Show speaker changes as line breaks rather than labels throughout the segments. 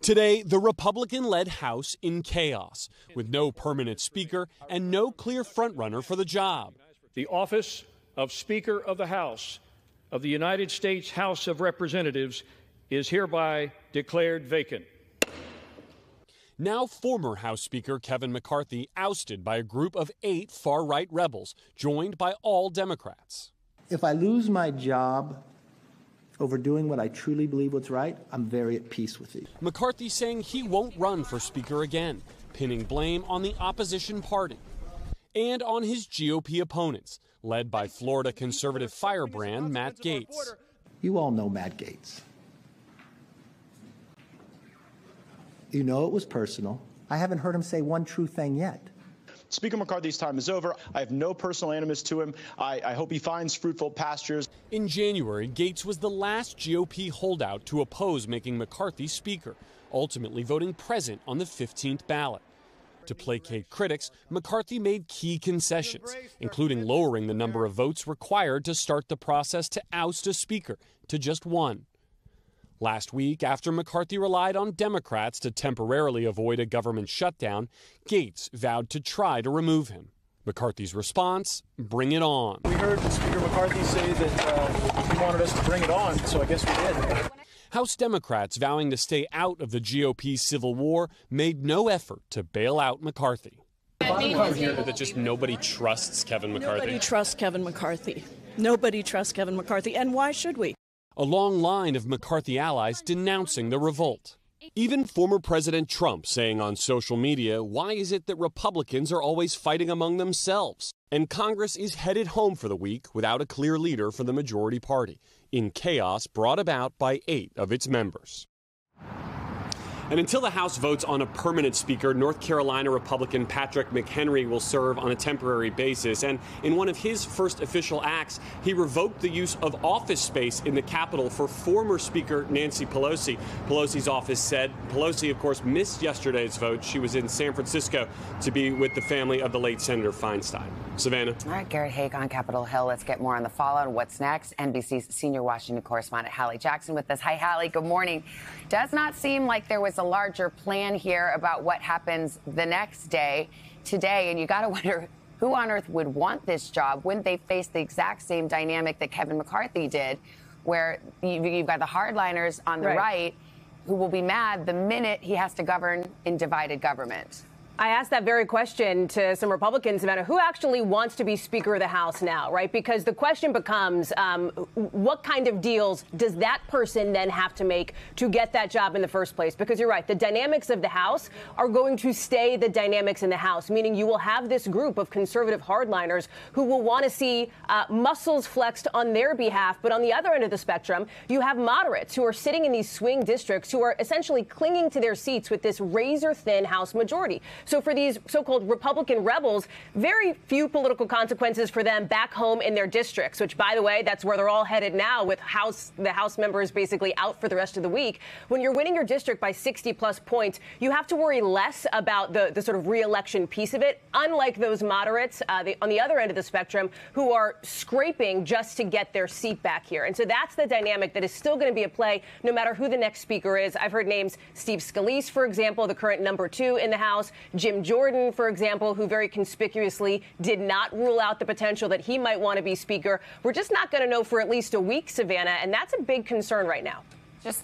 Today, the Republican-led House in chaos, with no permanent speaker and no clear frontrunner for the job.
The office of Speaker of the House of the United States House of Representatives is hereby declared vacant.
Now former House Speaker Kevin McCarthy ousted by a group of 8 far-right rebels, joined by all Democrats.
If I lose my job over doing what I truly believe was right, I'm very at peace with it.
McCarthy saying he won't run for Speaker again, pinning blame on the opposition party and on his GOP opponents, led by Florida conservative firebrand Matt Gaetz.
You all know Matt Gaetz. You know it was personal. I haven't heard him say one true thing yet.
Speaker McCarthy's time is over. I have no personal animus to him. I hope he finds fruitful pastures.
In January, Gaetz was the last GOP holdout to oppose making McCarthy Speaker, ultimately voting present on the 15th ballot. To placate critics, McCarthy made key concessions, including lowering the number of votes required to start the process to oust a Speaker to just 1. Last week, after McCarthy relied on Democrats to temporarily avoid a government shutdown, Gaetz vowed to try to remove him. McCarthy's response, bring it on.
We heard Speaker McCarthy say that he wanted us to bring it on, so I guess we did.
House Democrats vowing to stay out of the GOP civil war made no effort to bail out McCarthy.
That just nobody trusts Kevin McCarthy.
Nobody trusts Kevin McCarthy. Nobody trusts Kevin McCarthy. And why should we?
A long line of McCarthy allies denouncing the revolt. Even former President Trump saying on social media, why is it that Republicans are always fighting among themselves? And Congress is headed home for the week without a clear leader for the majority party, in chaos brought about by 8 of its members. And until the House votes on a permanent speaker, North Carolina Republican Patrick McHenry will serve on a temporary basis. And in one of his first official acts, he revoked the use of office space in the Capitol for former Speaker Nancy Pelosi. Pelosi's office said Pelosi, of course, missed yesterday's vote. She was in San Francisco to be with the family of the late Senator Feinstein. Savannah.
All right, Garrett, Haake on Capitol Hill. Let's get more on the fallout and what's next. NBC's senior Washington correspondent Hallie Jackson with us. Hi, Hallie. Good morning. Does not seem like there was a larger plan here about what happens the next day today. And you got to wonder who on earth would want this job when they face the exact same dynamic that Kevin McCarthy did, where you've got the hardliners on the right who will be mad the minute he has to govern in divided government.
I asked that very question to some Republicans about who actually wants to be Speaker of the House now, right? Because the question becomes, what kind of deals does that person then have to make to get that job in the first place? Because you're right, the dynamics of the House are going to stay the dynamics in the House, meaning you will have this group of conservative hardliners who will want to see muscles flexed on their behalf. But on the other end of the spectrum, you have moderates who are sitting in these swing districts who are essentially clinging to their seats with this razor-thin House majority. So for these so-called Republican rebels, very few political consequences for them back home in their districts, which, by the way, that's where they're all headed now with the House members basically out for the rest of the week. When you're winning your district by 60-plus points, you have to worry less about the sort of re-election piece of it, unlike those moderates on the other end of the spectrum who are scraping just to get their seat back here. And so that's the dynamic that is still going to be at play no matter who the next speaker is. I've heard names Steve Scalise, for example, the current number 2 in the House, Jim Jordan, for example, who very conspicuously did not rule out the potential that he might want to be Speaker. We're just not going to know for at least a week, Savannah, and that's a big concern right now.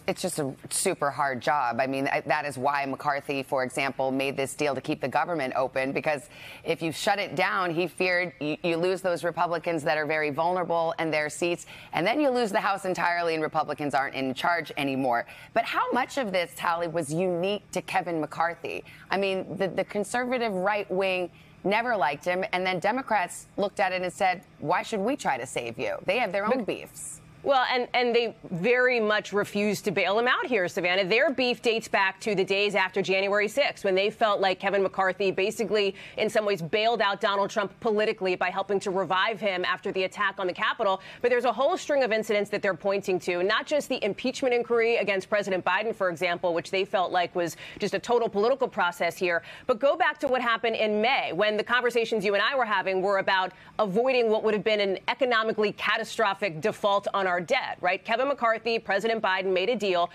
It's just a super hard job. I mean, that is why McCarthy, for example, made this deal to keep the government open, because if you shut it down, he feared you lose those Republicans that are very vulnerable in their seats, and then you lose the House entirely and Republicans aren't in charge anymore. But how much of this, Hallie, was unique to Kevin McCarthy? I mean, the conservative right wing never liked him, and then Democrats looked at it and said, why should we try to save you? They have their own beefs.
Well, and they very much refused to bail him out here, Savannah. Their beef dates back to the days after January 6th, when they felt like Kevin McCarthy basically, in some ways, bailed out Donald Trump politically by helping to revive him after the attack on the Capitol. But there's a whole string of incidents that they're pointing to, not just the impeachment inquiry against President Biden, for example, which they felt like was just a total political process here. But go back to what happened in May, when the conversations you and I were having were about avoiding what would have been an economically catastrophic default on our are dead, right? Kevin McCarthy, President Biden made a deal.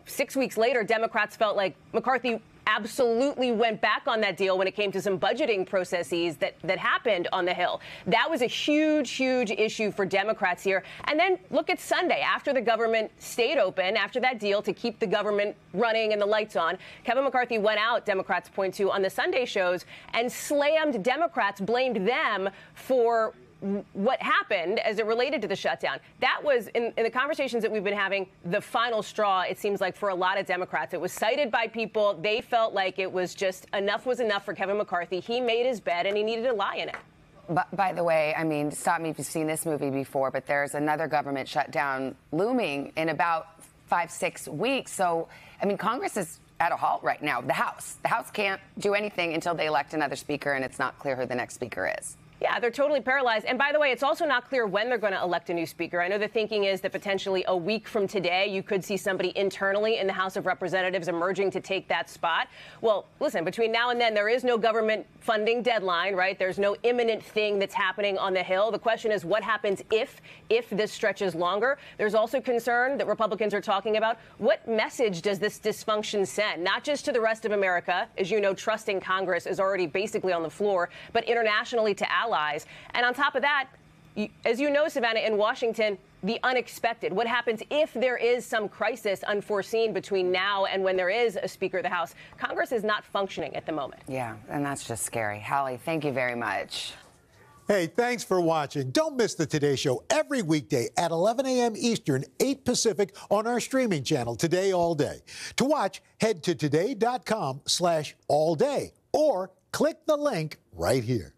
6 weeks later, Democrats felt like McCarthy absolutely went back on that deal when it came to some budgeting processes that happened on the Hill. That was a huge, huge issue for Democrats here. And then look at Sunday. After the government stayed open, after that deal to keep the government running and the lights on, Kevin McCarthy went out, Democrats point to, on the Sunday shows and slammed Democrats, blamed them for what happened as it related to the shutdown. That was, in the conversations that we've been having, the final straw, it seems like, for a lot of Democrats. It was cited by people. They felt like it was just enough was enough for Kevin McCarthy. He made his bed, and he needed to lie in it.
But by the way, I mean, stop me if you've seen this movie before, but there's another government shutdown looming in about 5-6 weeks. So, I mean, Congress is at a halt right now. The House can't do anything until they elect another speaker, and it's not clear who the next speaker is.
Yeah, they're totally paralyzed. And by the way, it's also not clear when they're going to elect a new speaker. I know the thinking is that potentially a week from today, you could see somebody internally in the House of Representatives emerging to take that spot. Well, listen, between now and then, there is no government funding deadline, right? There's no imminent thing that's happening on the Hill. The question is what happens if this stretches longer? There's also concern that Republicans are talking about. What message does this dysfunction send? Not just to the rest of America, as you know, trusting Congress is already basically on the floor, but internationally to allies. And on top of that, as you know, Savannah, in Washington, the unexpected. What happens if there is some crisis unforeseen between now and when there is a Speaker of the House? Congress is not functioning at the moment.
Yeah, and that's just scary. Hallie, thank you very much.
Hey, thanks for watching. Don't miss the Today Show every weekday at 11 a.m. Eastern, 8 Pacific on our streaming channel, Today All Day. To watch, head to today.com/allday or click the link right here.